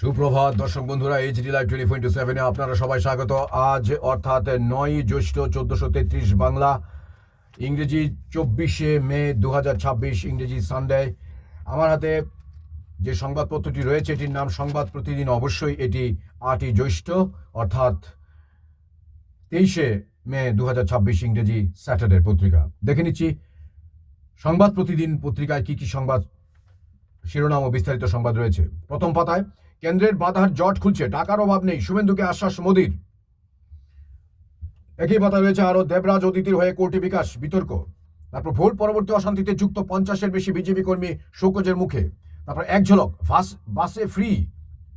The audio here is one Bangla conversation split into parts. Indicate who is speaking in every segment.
Speaker 1: সুপ্রভাত দর্শক বন্ধুরা, এইচডি লাইভ 24/7-এ আপনারা সবাই স্বাগত। আজ অর্থাৎ 9 জ্যৈষ্ঠ 1433 বাংলা, ইংরেজি 24শে মে 2026, ইংরেজি সানডে। আমার হাতে যে সংবাদপত্রটি রয়েছে এটির নাম সংবাদ প্রতিদিন। অবশ্যই এটি 8ই জ্যৈষ্ঠ অর্থাৎ 23শে মে 2026, ইংরেজি স্যাটারডে পত্রিকা। দেখে নিচ্ছি সংবাদ প্রতিদিন পত্রিকায় কি কি সংবাদ শিরোনাম ও বিস্তারিত সংবাদ রয়েছে। প্রথম পাতায় কেন্দ্রের বাধার জট খুলছে, টাকার অভাব নেই, শুভেন্দুকে আশ্বাস মোদির। একই পাতায় রয়েছে আরো দেবরাজ অদিতির হয়ে কোর্টে বিকাশ বিতর্ক। তারপর ভোট পরবর্তী অশান্তিতে যুক্ত 50-এর বেশি বিজেপি কর্মী শোকজের মুখে। তারপর এক ঝলক বাসে ফ্রি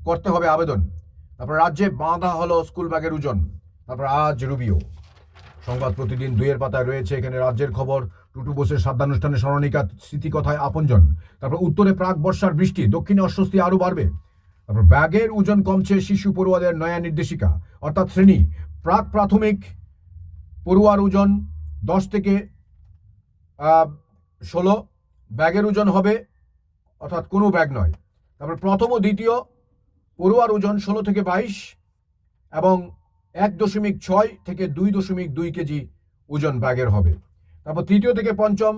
Speaker 1: করতে হবে আবেদন। তারপর রাজ্যে বাঁধা হলো স্কুল ব্যাগের ওজন। তারপর আজ রুবিও। সংবাদ প্রতিদিন 2-এর পাতায় রয়েছে এখানে রাজ্যের খবর, টুটু বোসের শ্রাদ্ধানুষ্ঠানে স্মরণিকা, স্মৃতিকথায় আপনজন। তারপর উত্তরে প্রাক বর্ষার বৃষ্টি, দক্ষিণে অস্বস্তি আরও বাড়বে। তারপর ব্যাগের ওজন কমছে, শিশু পড়ুয়াদের নয়া নির্দেশিকা। অর্থাৎ শ্রেণী প্রাক প্রাথমিক পড়ুয়ার ওজন 10 থেকে 16, ব্যাগের ওজন হবে অর্থাৎ কোনো ব্যাগ নয়। তারপর প্রথম ও দ্বিতীয় পড়ুয়ার ওজন 16 থেকে 22 এবং 1.6 থেকে 2.2 কেজি ওজন ব্যাগের হবে। তারপর তৃতীয় থেকে পঞ্চম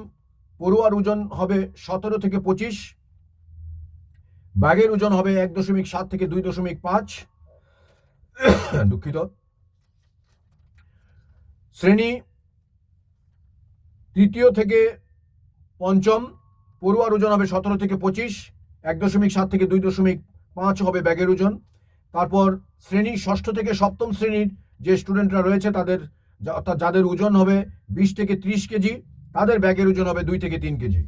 Speaker 1: পড়ুয়ার ওজন হবে 17 থেকে 25, ব্যাগের ওজন হবে 1.7 থেকে 2.5। দুঃখিত। শ্রেণী তৃতীয় থেকে পঞ্চম পড়ুয়ার ওজন হবে 17 থেকে 25, 1.7 থেকে 2.5 হবে ব্যাগের ওজন। তারপর শ্রেণী ষষ্ঠ থেকে সপ্তম শ্রেণীর যে স্টুডেন্টরা রয়েছে তাদের অর্থাৎ যাদের ওজন হবে 20 থেকে 30 কেজি, তাদের ব্যাগের ওজন হবে 2 থেকে 3 কেজি।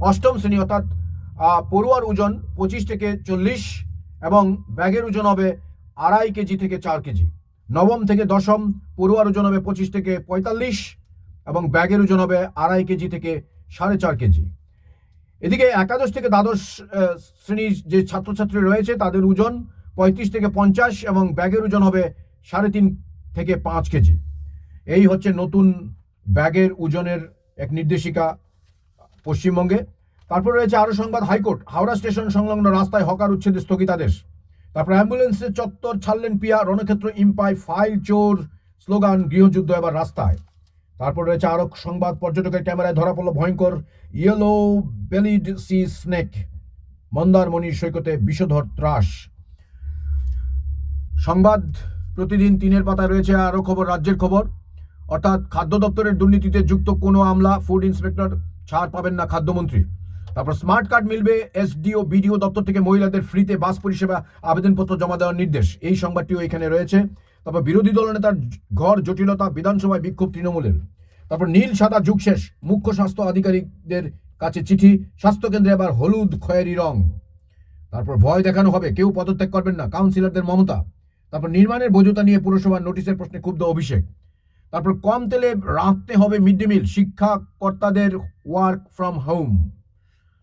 Speaker 1: অষ্টম শ্রেণী অর্থাৎ পড়ুয়ার ওজন 25 থেকে 40 এবং ব্যাগের ওজন হবে 2.5 কেজি থেকে 4 কেজি। নবম থেকে দশম পড়ুয়ার ওজন হবে 25 থেকে 45 এবং ব্যাগের ওজন হবে 2.5 কেজি থেকে 4.5 কেজি। এদিকে একাদশ থেকে দ্বাদশ শ্রেণীর যে ছাত্রছাত্রী রয়েছে তাদের ওজন 35 থেকে 50 এবং ব্যাগের ওজন হবে 3.5 থেকে 5 কেজি। এই হচ্ছে নতুন ব্যাগের ওজনের এক নির্দেশিকা পশ্চিমবঙ্গে। তারপর রয়েছে আরো সংবাদ, হাইকোর্ট হাওড়া স্টেশন সংলগ্ন রাস্তায় হকার উচ্ছেদের স্থগিতাদেশ। তারপর অ্যাম্বুলেন্সের চত্বর ছাড়লেন পিয়া, রণক্ষেত্র ইম্পাই ফাইল চোর স্লোগান, গৃহযুদ্ধ এবার রাস্তায়। তারপর রয়েছে আরো সংবাদ, পর্যটকের ক্যামেরায় ধরা পড়ল ভয়ঙ্কর ইয়েলো বেলিড সি স্নেক, মন্দারমণির সৈকতে বিষধর ত্রাস। সংবাদ প্রতিদিন 3-এর পাতায় রয়েছে আরো খবর, রাজ্যের খবর। অর্থাৎ খাদ্য দপ্তরের দুর্নীতিতে যুক্ত কোনো আমলা, ফুড ইন্সপেক্টর ছাড় পাবেন না খাদ্যমন্ত্রী। তারপর স্মার্ট কার্ড মিলবে এসডিও বিডিও দপ্তর থেকে, মহিলাদের ফ্রিতে বাস পরিষেবা, আবেদনপত্র জমা দেওয়ার নির্দেশ। এই সংবাদটিও এখানে রয়েছে। তারপর বিরোধী দলনেতার ঘর জটিলতা, বিধানসভায় বিক্ষোভ তৃণমূলের। তারপর নীল সাদা যুগ শেষ, মুখ্য স্বাস্থ্য আধিকারিকদের কাছে চিঠি, স্বাস্থ্যকেন্দ্রে এবার হলুদ খয়েরি রং। তারপর ভয় দেখানো হবে, কেউ পদত্যাগ করবেন না, কাউন্সিলরদের মমতা। তারপর নির্মাণের বৈধতা নিয়ে পুরসভার নোটিশের প্রশ্নে ক্ষুব্ধ অভিষেক। তারপর কম তেলে রাঁধতে হবে মিড ডে মিল, শিক্ষাকর্তাদের ওয়ার্ক ফ্রম হোম।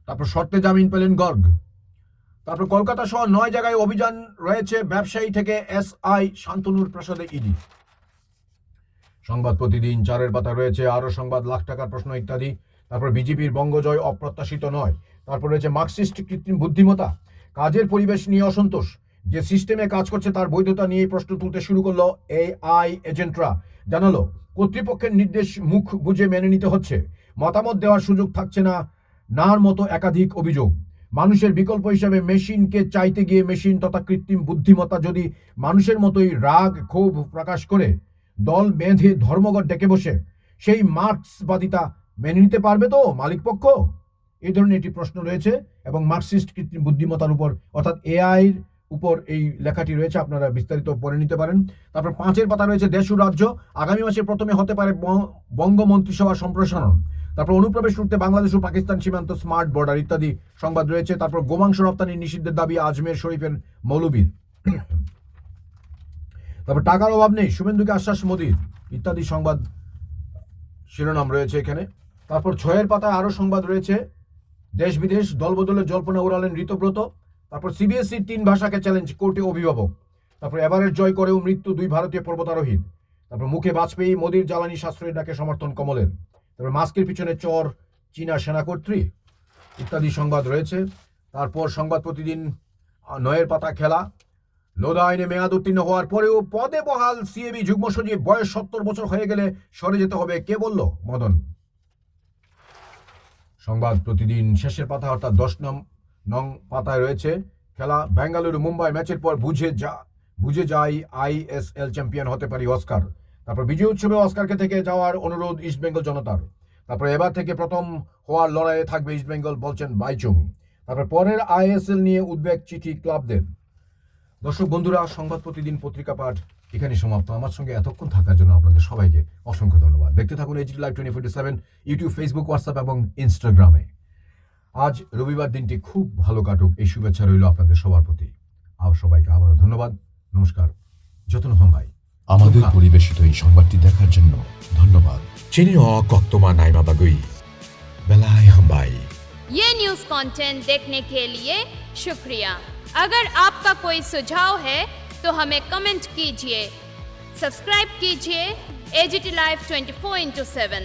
Speaker 1: তারপর শর্তে জামিন পেলেন গর্গ। তারপর কলকাতা সহ 9 জায়গায় অভিযান রয়েছে, ব্যবসায়ী থেকে এসআই শান্তনুর প্রসাদে ইডি। সংবাদ প্রতিদিন 4-এর পাতা রয়েছে আরো সংবাদ, লাখ টাকার প্রশ্ন ইত্যাদি। তারপর বিজেপির বঙ্গজয় অপ্রত্যাশিত নয়। তারপর রয়েছে মার্কসিস্ট কৃত্রিম বুদ্ধিমত্তা, কাজের পরিবেশ নিয়ে অসন্তোষ, যে সিস্টেমে কাজ করছে তার বৈধতা নিয়ে প্রশ্ন তুলতে শুরু করলো এআই এজেন্টরা। জানালো কর্তৃপক্ষের নির্দেশ মুখ বুঝে মেনে নিতে হচ্ছে, মতামত দেওয়ার সুযোগ থাকছে না, নার মতো একাধিক অভিযোগ। মানুষের বিকল্প হিসাবে মেশিনকে চাইতে গিয়ে মেশিন তথা কৃত্রিম বুদ্ধিমত্তা যদি মানুষের মতোই রাগ ক্ষোভ প্রকাশ করে দল বেঁধে ধর্মঘট ডেকে বসে, সেই মার্ক্সবাদিতা মেনে নিতে পারবে তো মালিকপক্ষ? এই ধরনের একটি প্রশ্ন রয়েছে এবং মার্কসিস্ট কৃত্রিম বুদ্ধিমত্তার উপর অর্থাৎ এআইর উপর এই লেখাটি রয়েছে, আপনারা বিস্তারিত পড়ে নিতে পারেন। তারপর 5-এর পাতা রয়েছে দেশ ও রাজ্য, আগামী মাসের প্রথমে হতে পারে বঙ্গ মন্ত্রিসভা সম্প্রসারণ। তারপর অনুপ্রবেশ রুখতে বাংলাদেশ ও পাকিস্তান সীমান্ত স্মার্ট বর্ডার ইত্যাদি সংবাদ রয়েছে। তারপর গোমাংস রপ্তানি নিষিদ্ধের দাবি আজমের শরীফের মৌলবীর। তারপর টাকার অভাব নেই, শুভেন্দুকে আশ্বাস মোদির ইত্যাদি সংবাদ শিরোনাম রয়েছে এখানে। তারপর 6-এর পাতায় আরো সংবাদ রয়েছে, দেশ বিদেশ দলবদলে জল্পনা উড়ালেন ঋতব্রত। তারপর সিবিএসইর 3 ভাষাকে চ্যালেঞ্জ, কোর্টে অভিভাবক। তারপর এভারেস্ট জয় করেও মৃত্যু 2 ভারতীয় পর্বতারোহীর। তারপর মুখে বাজপেয়ী, মোদির জ্বালানি সাশ্রয়ের ডাকে সমর্থন কমলের। তারপর মাস্কের পিছনে চর চীনা সেনাকর্ত্রী ইত্যাদি সংবাদ রয়েছে। তারপর সংবাদ প্রতিদিন 9-এর পাতা খেলা, লোধা আইনে মেয়াদ উত্তীর্ণ হওয়ার পরেও পদে বহাল সিএবি যুগ্ম সচিব, বয়স 70 বছর হয়ে গেলে সরে যেতে হবে, কে বলল? মদন। সংবাদ প্রতিদিন শেষের পাতা অর্থাৎ 10 নং পাতায় রয়েছে খেলা বেঙ্গালুরু মুম্বাই ম্যাচের পর বুঝে যাই আইএসএল চ্যাম্পিয়ন হতে পারি অস্কার। তারপর বিজয় উৎসবে অস্কারকে থেকে যাওয়ার অনুরোধ ইস্টবেঙ্গল জনতার। তারপর এবার থেকে প্রথম হওয়ার লড়াইয়ে থাকবে ইস্টবেঙ্গল, বলছেন বাইচুং। তারপর পরের আইএসএল নিয়ে উদ্বেগ চিঠি ক্লাবদের। দর্শক বন্ধুরা, সংবাদ প্রতিদিন পত্রিকা পাঠ এখানে সমাপ্ত। আমার সঙ্গে এতক্ষণ থাকার জন্য আপনাদের সবাইকে অসংখ্য ধন্যবাদ। দেখতে থাকুন HD live 24/7 YouTube, Facebook, WhatsApp এবং ইনস্টাগ্রামে। আজ রবিবার, দিনটি খুব ভালো কাটুক, এই শুভেচ্ছা রইল আপনাদের সবার প্রতি। সবাইকে আবারও ধন্যবাদ, নমস্কার, যত্ন হন ভাই।
Speaker 2: আমাদের পরিবেশিত এই সংবাদটি দেখার জন্য ধন্যবাদ।
Speaker 3: Chini o koktoma naima bagui. Belai hambai.
Speaker 4: ये न्यूज़ कंटेंट देखने के लिए शुक्रिया। अगर आपका कोई सुझाव है तो हमें कमेंट कीजिए, सब्सक्राइब कीजिए AGT live 24/7।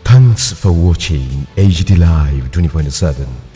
Speaker 3: Thanks for watching AGT Live 24/7.